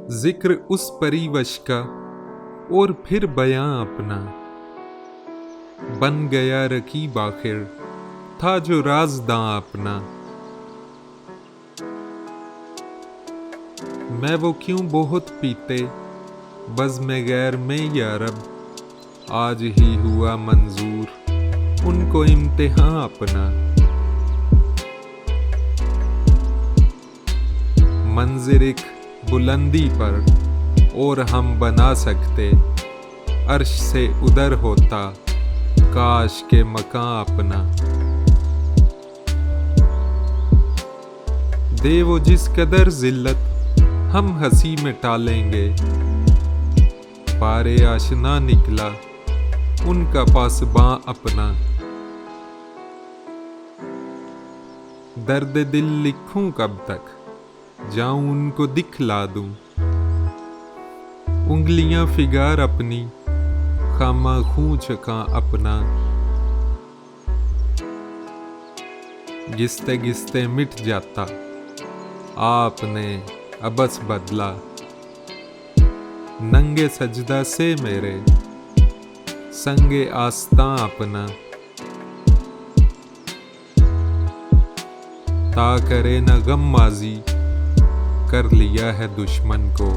जिक्र उस परिवश का और फिर बयां अपना, बन गया रकीब आखिर था जो राज़दां अपना। मैं वो क्यों बहुत पीते बज़्म गैर में या रब, आज ही हुआ मंजूर उनको इम्तिहान अपना। मंज़िर एक बुलंदी पर और हम बना सकते, अर्श से उधर होता काश के मकां अपना। दे वो जिस कदर जिल्लत हम हंसी में टालेंगे, पारे आशना निकला उनका पासबां अपना। दर्द दिल लिखूं कब तक, जाऊं उनको दिखला दूं, उंगलियां फिगार अपनी खामा खूं चका अपना। गिसते गिसते मिट जाता आपने अबस बदला, नंगे सजदा से मेरे संगे आस्तां अपना। ता करे न गम माजी कर लिया है दुश्मन को,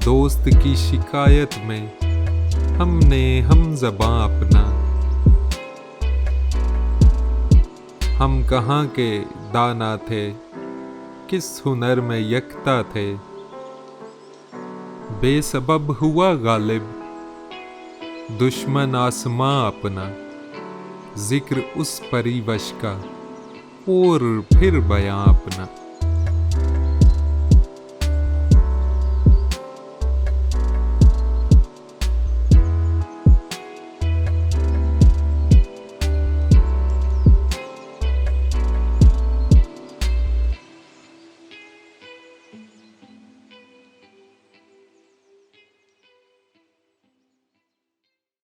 दोस्त की शिकायत में हमने हम ज़बां अपना। हम कहाँ के दाना थे किस हुनर में यकता थे, बेसबब हुआ गालिब दुश्मन आसमां अपना। जिक्र उस परिवश का और फिर बयां अपना।